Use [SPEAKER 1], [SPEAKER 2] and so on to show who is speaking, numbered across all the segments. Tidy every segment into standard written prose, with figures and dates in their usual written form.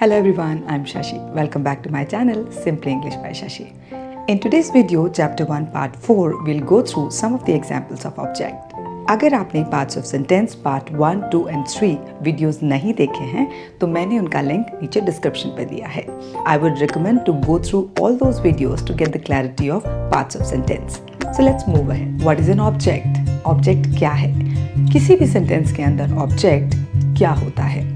[SPEAKER 1] Hello everyone, I'm Shashi. Welcome back to my channel, Simply English by Shashi. In today's video, chapter 1, part 4, we'll go through some of the examples of object. अगर आपने parts of sentence part 1, 2 and 3 videos नहीं देखे हैं तो मैंने उनका link नीचे description पे दिया है. I would recommend to go through all those videos to get the clarity of parts of sentence. So let's move ahead. What is an object? Object क्या है? किसी भी सेंटेंस के अंदर ऑब्जेक्ट क्या होता है?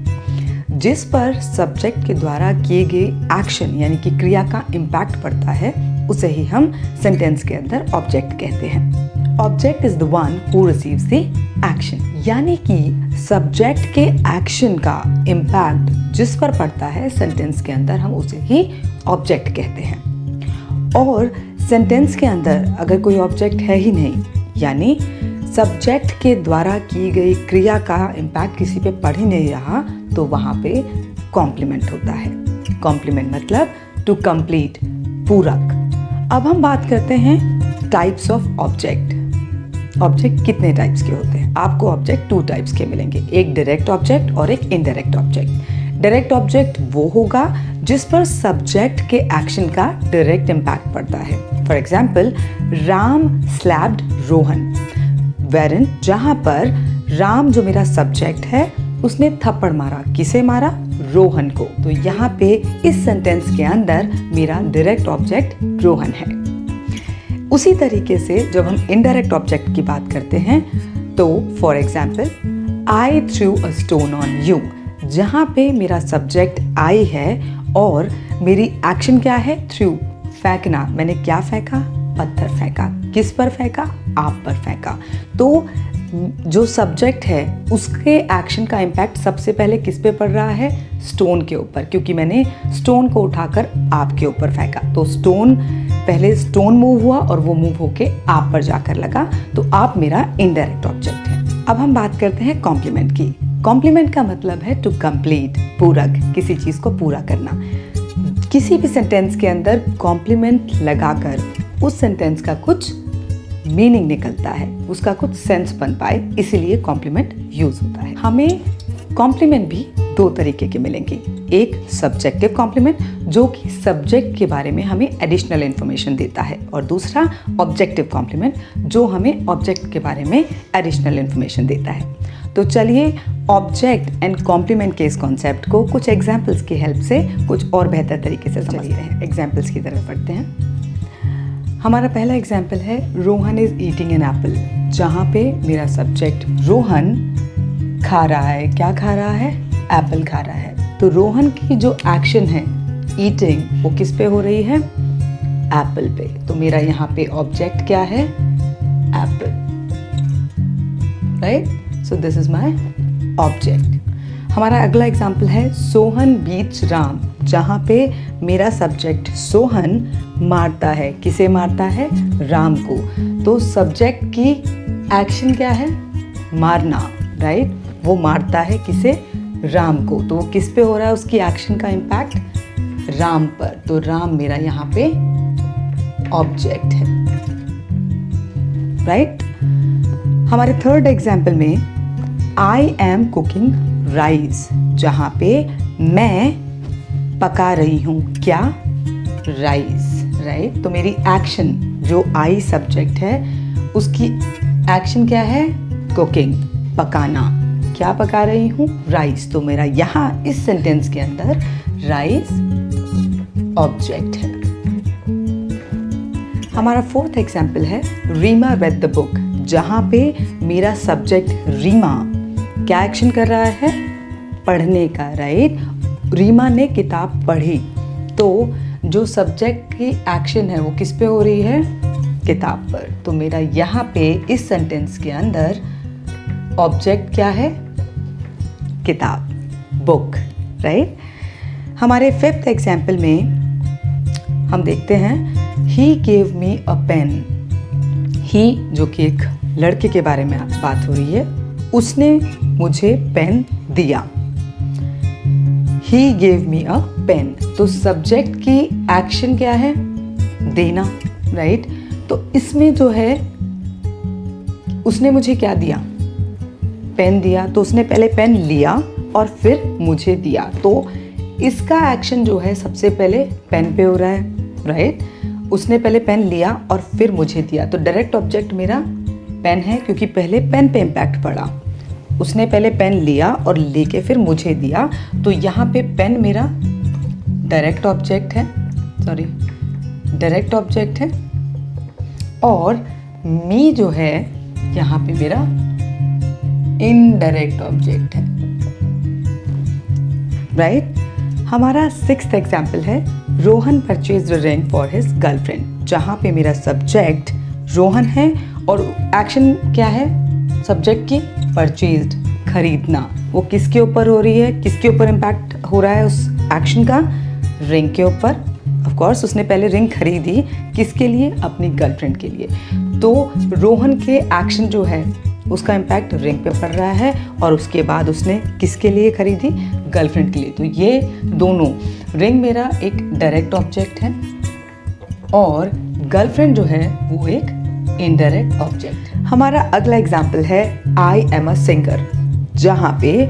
[SPEAKER 1] जिस पर सब्जेक्ट के द्वारा किए गए एक्शन यानी कि क्रिया का इम्पैक्ट पड़ता है उसे ही हम सेंटेंस के अंदर ऑब्जेक्ट कहते हैं. Object is the one who receives the action, यानी कि सब्जेक्ट के एक्शन का इम्पैक्ट जिस पर पड़ता है सेंटेंस के अंदर हम उसे ही ऑब्जेक्ट कहते हैं. और सेंटेंस के अंदर अगर कोई ऑब्जेक्ट है ही नहीं, यानी सब्जेक्ट के द्वारा की गई क्रिया का इम्पैक्ट किसी पे पड़ ही नहीं रहा, तो वहाँ पे कॉम्प्लीमेंट होता है. कॉम्प्लीमेंट मतलब टू कंप्लीट, पूरक. अब हम बात करते हैं टाइप्स ऑफ ऑब्जेक्ट. ऑब्जेक्ट कितने टाइप्स के होते हैं? आपको ऑब्जेक्ट 2 टाइप्स के मिलेंगे, एक डायरेक्ट ऑब्जेक्ट और एक इनडायरेक्ट ऑब्जेक्ट. डायरेक्ट ऑब्जेक्ट वो होगा जिस पर सब्जेक्ट के एक्शन का डायरेक्ट इम्पैक्ट पड़ता है. For example, Ram slapped Rohan, Warren जहाँ पर राम जो मेरा सब्जेक्ट है उसने थप्पड़ मारा. किसे मारा? रोहन को. तो यहाँ पे इस सेंटेंस के अंदर मेरा डायरेक्ट ऑब्जेक्ट रोहन है. उसी तरीके से जब हम इनडायरेक्ट ऑब्जेक्ट की बात करते हैं तो for example, I through a stone on you, जहाँ पे मेरा सब्जेक्ट आई है और मेरी एक्शन क्या है? थ्रू, फेंकना. मैंने क्या फेंका? पत्थर फेंका. किस पर फेंका? आप पर फेंका. तो जो सब्जेक्ट है उसके एक्शन का इम्पैक्ट सबसे पहले किस पे पड़ रहा है? स्टोन के ऊपर, क्योंकि मैंने स्टोन को उठाकर आपके ऊपर फेंका. तो स्टोन, पहले स्टोन मूव हुआ और वो मूव होके आप पर जाकर लगा, तो आप मेरा इनडायरेक्ट ऑब्जेक्ट है. अब हम बात करते हैं कॉम्प्लीमेंट की. कॉम्प्लीमेंट का मतलब है टू कंप्लीट, पूरक, किसी चीज़ को पूरा करना. किसी भी सेंटेंस के अंदर कॉम्प्लीमेंट लगाकर उस सेंटेंस का कुछ मीनिंग निकलता है, उसका कुछ सेंस बन पाए, इसीलिए कॉम्प्लीमेंट यूज होता है. हमें कॉम्प्लीमेंट भी 2 तरीके के मिलेंगे. एक सब्जेक्टिव कॉम्प्लीमेंट जो कि सब्जेक्ट के बारे में हमें एडिशनल इन्फॉर्मेशन देता है, और दूसरा ऑब्जेक्टिव कॉम्प्लीमेंट जो हमें ऑब्जेक्ट के बारे में एडिशनल इन्फॉर्मेशन देता है. तो चलिए ऑब्जेक्ट एंड कॉम्प्लीमेंट के इस कॉन्सेप्ट को कुछ एग्जाम्पल्स की हेल्प से कुछ और बेहतर तरीके से समझते हैं. एग्जाम्पल्स की तरफ बढ़ते हैं. हमारा पहला एग्जाम्पल है Rohan is eating an apple, जहाँ पे मेरा सब्जेक्ट रोहन खा रहा है. क्या खा रहा है? एप्पल खा रहा है. तो रोहन की जो एक्शन है ईटिंग, वो किस पे हो रही है? एप्पल पे. तो मेरा यहाँ पे ऑब्जेक्ट क्या है? Apple. Right? So this is my object. हमारा अगला एग्जाम्पल है सोहन बीट्स राम, जहाँ पे मेरा सब्जेक्ट सोहन मारता है. किसे मारता है? राम को. तो सब्जेक्ट की एक्शन क्या है? मारना. राइट? वो मारता है किसे? राम को. तो वो किस पे हो रहा है उसकी एक्शन का इम्पैक्ट? राम पर. तो राम मेरा यहाँ पे ऑब्जेक्ट है. राइट? हमारे थर्ड एग्जाम्पल में आई एम कुकिंग राइस, जहाँ पे मैं पका रही हूँ क्या? राइस. राइट? तो मेरी एक्शन जो आई सब्जेक्ट है उसकी एक्शन क्या है? कुकिंग, पकाना. क्या पका रही हूँ? राइस. तो मेरा यहाँ इस सेंटेंस के अंदर राइस ऑब्जेक्ट है. हमारा फोर्थ एग्जाम्पल है रीमा रेड द बुक, जहाँ पे मेरा सब्जेक्ट रीमा क्या एक्शन कर रहा है? पढ़ने का. राइट? रीमा ने किताब पढ़ी. तो जो सब्जेक्ट की एक्शन है वो किस पे हो रही है? किताब पर. तो मेरा यहाँ पे इस सेंटेंस के अंदर ऑब्जेक्ट क्या है? किताब, बुक. राइट? हमारे फिफ्थ एग्जाम्पल में हम देखते हैं ही गेव मी अ पेन. ही जो कि एक लड़के के बारे में बात हो रही है, उसने मुझे पेन दिया. He gave me a pen. तो सब्जेक्ट की एक्शन क्या है? देना. राइट? तो इसमें जो है उसने मुझे क्या दिया? पेन दिया. तो उसने पहले पेन लिया और फिर मुझे दिया. तो इसका एक्शन जो है सबसे पहले पेन पे हो रहा है, राइट? उसने पहले पेन लिया और फिर मुझे दिया, तो डायरेक्ट ऑब्जेक्ट मेरा पेन है क्योंकि पहले पेन पे इम्पैक्ट पड़ा। उसने पहले पेन लिया और लेके फिर मुझे दिया, तो यहाँ पे पेन मेरा डायरेक्ट ऑब्जेक्ट है, डायरेक्ट ऑब्जेक्ट है, और मी जो है यहाँ पे मेरा इनडायरेक्ट ऑब्जेक्ट है, राइट? हमारा 6th एग्जाम्पल है Rohan purchase ring for his girlfriend, जहाँ पे मेरा सब्जेक्ट रोहन है और एक्शन क्या है सब्जेक्ट की? परचेज्ड, खरीदना। वो किसके ऊपर हो रही है, किसके ऊपर इम्पैक्ट हो रहा है उस एक्शन का? रिंग के ऊपर। ऑफ कोर्स उसने पहले रिंग खरीदी, किसके लिए? अपनी गर्लफ्रेंड के लिए। तो रोहन के एक्शन जो है उसका इम्पैक्ट रिंग पे पड़ रहा है, और उसके बाद उसने किसके लिए खरीदी? गर्लफ्रेंड के लिए। तो ये दोनों, रिंग मेरा एक डायरेक्ट ऑब्जेक्ट है और गर्लफ्रेंड जो है वो एक इनडायरेक्ट ऑब्जेक्ट। हमारा अगला एग्जाम्पल है आई एम अ सिंगर, जहाँ पे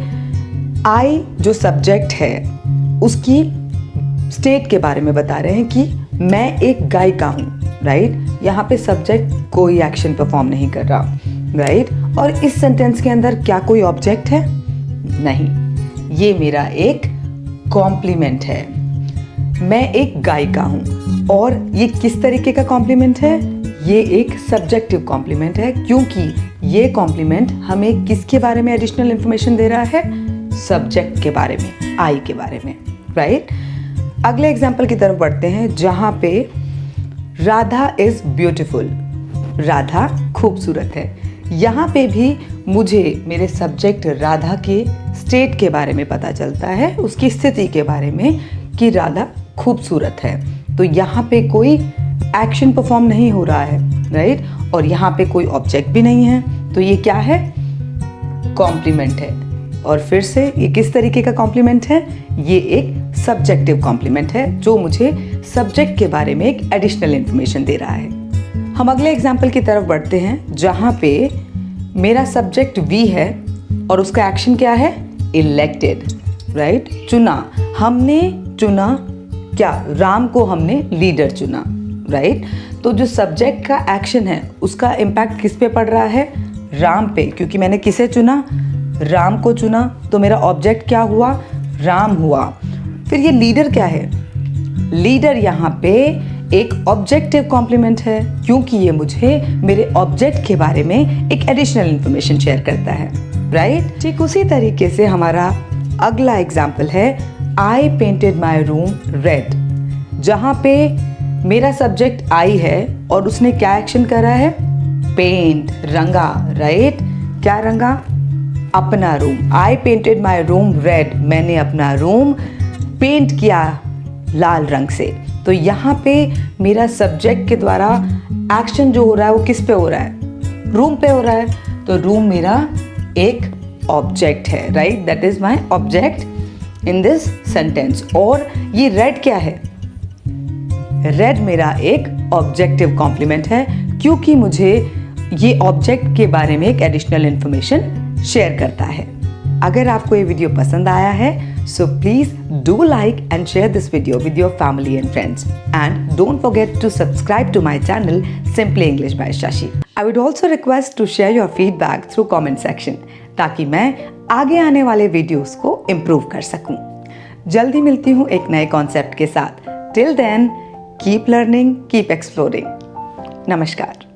[SPEAKER 1] आई जो सब्जेक्ट है उसकी स्टेट के बारे में बता रहे हैं कि मैं एक गायिका हूँ, राइट? यहाँ पे सब्जेक्ट कोई एक्शन परफॉर्म नहीं कर रहा, राइट? और इस सेंटेंस के अंदर क्या कोई ऑब्जेक्ट है? नहीं, ये मेरा एक कॉम्प्लीमेंट है। मैं एक गायिका हूँ, और ये किस तरीके का कॉम्प्लीमेंट है? ये एक सब्जेक्टिव कॉम्प्लीमेंट है, क्योंकि ये कॉम्प्लीमेंट हमें किसके बारे में एडिशनल इंफॉर्मेशन दे रहा है? सब्जेक्ट के बारे में, आई के बारे में, राइट? अगले एग्जाम्पल की तरफ बढ़ते हैं, जहाँ पे राधा इज ब्यूटिफुल, राधा खूबसूरत है। यहाँ पे भी मुझे मेरे सब्जेक्ट राधा के स्टेट के बारे में पता चलता है, उसकी स्थिति के बारे में कि राधा खूबसूरत है। तो यहाँ पे कोई एक्शन परफॉर्म नहीं हो रहा है, राइट? और यहाँ पे कोई ऑब्जेक्ट भी नहीं है, तो ये क्या है? कॉम्प्लीमेंट है। और फिर से ये किस तरीके का कॉम्प्लीमेंट है? ये एक सब्जेक्टिव कॉम्प्लीमेंट है जो मुझे सब्जेक्ट के बारे में एक एडिशनल इंफॉर्मेशन दे रहा है। हम अगले एग्जाम्पल की तरफ बढ़ते हैं, जहाँ पे मेरा सब्जेक्ट वी है और उसका एक्शन क्या है? Elected, right? चुना, हमने चुना क्या? राम को हमने लीडर चुना, राइट? तो जो सब्जेक्ट का एक्शन है उसका इम्पैक्ट किस पे पड़ रहा है? राम पे, क्योंकि मैंने किसे चुना? राम को चुना। तो मेरा ऑब्जेक्ट क्या हुआ? राम हुआ। फिर ये लीडर क्या है? लीडर यहाँ पे एक ऑब्जेक्टिव कॉम्प्लीमेंट है, क्योंकि ये मुझे मेरे ऑब्जेक्ट के बारे में एक एडिशनल इंफॉर्मेशन शेयर करता है, राइट? ठीक उसी तरीके से हमारा अगला एग्जाम्पल है आई पेंटेड माई रूम रेड, जहाँ पे मेरा सब्जेक्ट आई है और उसने क्या एक्शन करा है? पेंट, रंगा, राइट? क्या रंगा? अपना room. I painted my room red, मैंने अपना रूम पेंट किया लाल रंग से। तो यहाँ पे मेरा सब्जेक्ट के द्वारा एक्शन जो हो रहा है वो किस पे हो रहा है? रूम पे हो रहा है। तो रूम मेरा एक ऑब्जेक्ट है, right? That is my object in this sentence. और ये रेड क्या है? रेड मेरा एक ऑब्जेक्टिव कॉम्प्लीमेंट है, क्योंकि मुझे ये ऑब्जेक्ट के बारे में एक एडिशनल इंफॉर्मेशन शेयर करता है। अगर आपको ये वीडियो पसंद आया है, so please do like and share this video with your family and friends, and don't forget to subscribe to my channel Simply English by Shashi. I would also request to share your feedback through comment section, ताकि मैं आगे आने वाले videos को improve कर सकूं। जल्दी मिलती हूँ एक नए कॉन्सेप्ट के साथ। Till then, keep learning, keep exploring. नमस्कार।